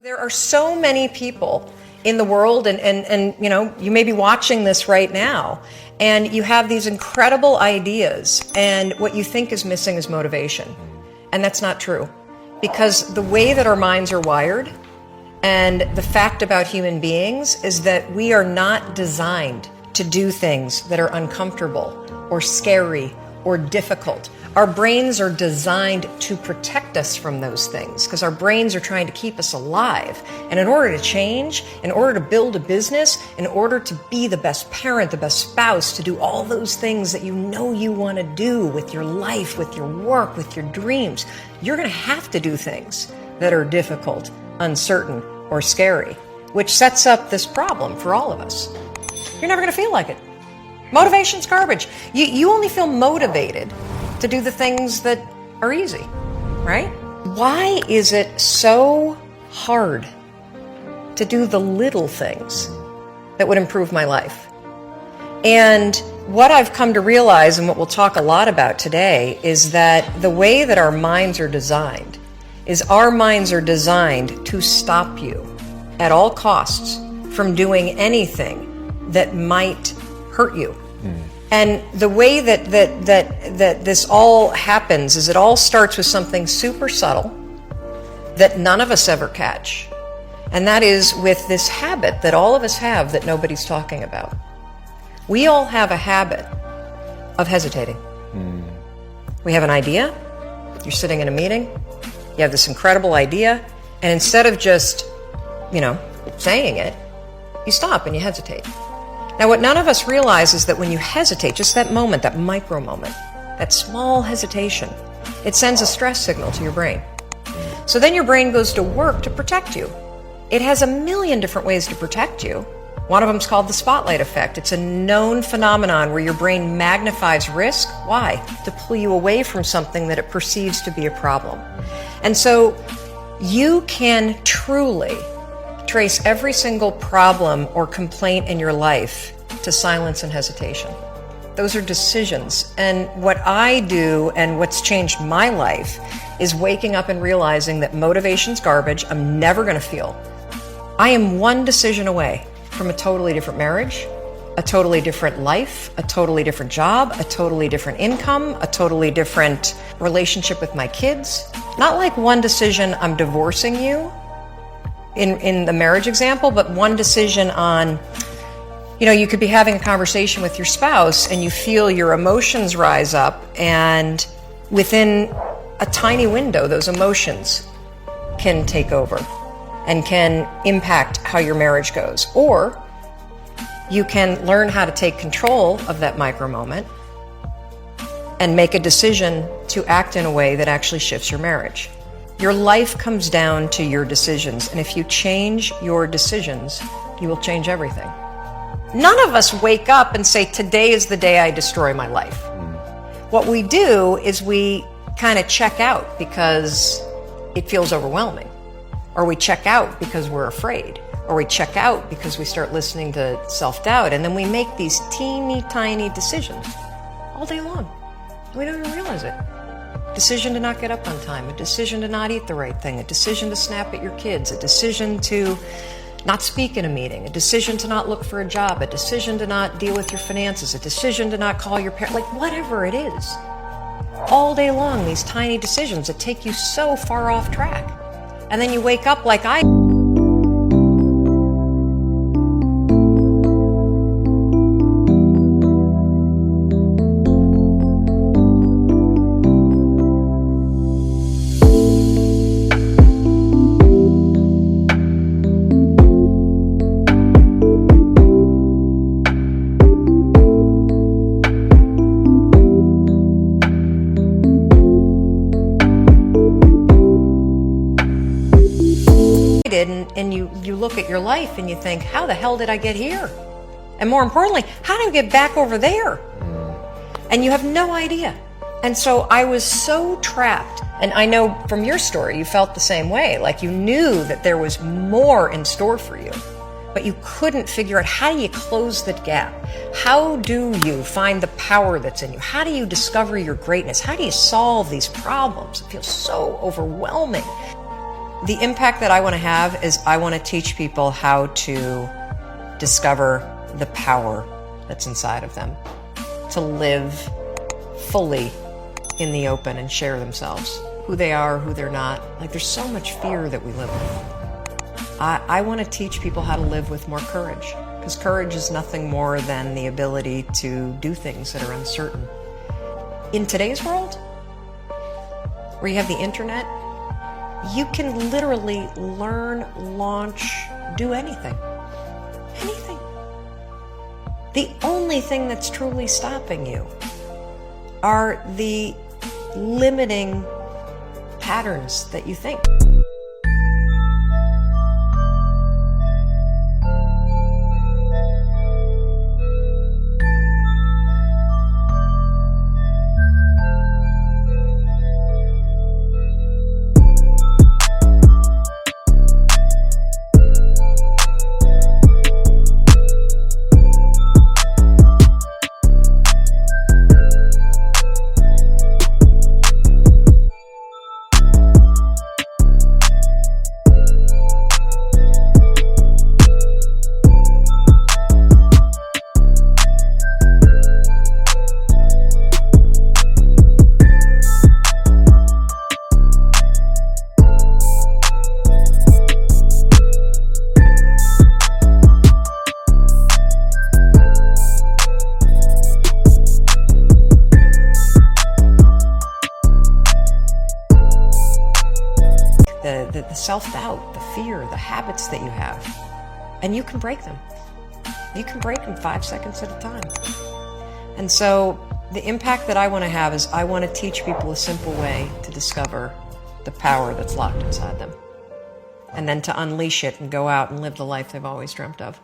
There are so many people in the world and you know, you may be watching this right now and you have these incredible ideas and what you think is missing is motivation. And that's not true. Because the way that our minds are wired and the fact about human beings is that we are not designed to do things that are uncomfortable or scary or difficult. Our brains are designed to protect us from those things because our brains are trying to keep us alive. And in order to change, in order to build a business, in order to be the best parent, the best spouse, to do all those things that you know you want to do with your life, with your work, with your dreams, you're going to have to do things that are difficult, uncertain, or scary, which sets up this problem for all of us. You're never going to feel like it. Motivation's garbage. You only feel motivated to do the things that are easy, right? Why is it so hard to do the little things that would improve my life? And what I've come to realize, and what we'll talk a lot about today, is that the way that our minds are designed is our minds are designed to stop you at all costs from doing anything that might hurt you. And the way that this all happens is it all starts with something super subtle that none of us ever catch. And that is with this habit that all of us have that nobody's talking about. We all have a habit of hesitating. We have an idea, you're sitting in a meeting, you have this incredible idea, and instead of just, saying it, you stop and you hesitate. Now, what none of us realize is that when you hesitate, just that moment, that micro moment, that small hesitation, it sends a stress signal to your brain. So then your brain goes to work to protect you. It has a million different ways to protect you. One of them is called the spotlight effect. It's a known phenomenon where your brain magnifies risk. Why? To pull you away from something that it perceives to be a problem. And so you can truly trace every single problem or complaint in your life to silence and hesitation. Those are decisions. And what I do and what's changed my life is waking up and realizing that motivation's garbage. I'm never going to feel. I am one decision away from a totally different marriage, a totally different life, a totally different job, a totally different income, a totally different relationship with my kids. Not like one decision, I'm divorcing you, in the marriage example, but one decision on, you could be having a conversation with your spouse and you feel your emotions rise up, and within a tiny window, those emotions can take over and can impact how your marriage goes. Or you can learn how to take control of that micro moment and make a decision to act in a way that actually shifts your marriage. Your life comes down to your decisions, and if you change your decisions, you will change everything. None of us wake up and say, today is the day I destroy my life. What we do is we kind of check out because it feels overwhelming, or we check out because we're afraid, or we check out because we start listening to self-doubt, and then we make these teeny tiny decisions all day long. We don't even realize it. Decision to not get up on time, a decision to not eat the right thing, a decision to snap at your kids, a decision to not speak in a meeting, a decision to not look for a job, a decision to not deal with your finances, a decision to not call your parents, like whatever it is. All day long, these tiny decisions that take you so far off track. And then you wake up like I and you look at your life and you think, how the hell did I get here? And more importantly, how do I get back over there? And you have no idea. And so I was so trapped. And I know from your story, you felt the same way. Like you knew that there was more in store for you, but you couldn't figure out, how do you close that gap? How do you find the power that's in you? How do you discover your greatness? How do you solve these problems? It feels so overwhelming. the impact that I want to have is I want to teach people how to discover the power that's inside of them, to live fully in the open and share themselves, who they are, who they're not. Like, there's so much fear that we live with. I want to teach people how to live with more courage, because courage is nothing more than the ability to do things that are uncertain. In today's world, where you have the internet, you can literally learn, launch, do anything. Anything. The only thing that's truly stopping you are the limiting patterns that you think. The self-doubt, the fear, the habits that you have. And you can break them. You can break them 5 seconds at a time. And so the impact that I want to have is I want to teach people a simple way to discover the power that's locked inside them, and then to unleash it and go out and live the life they've always dreamt of.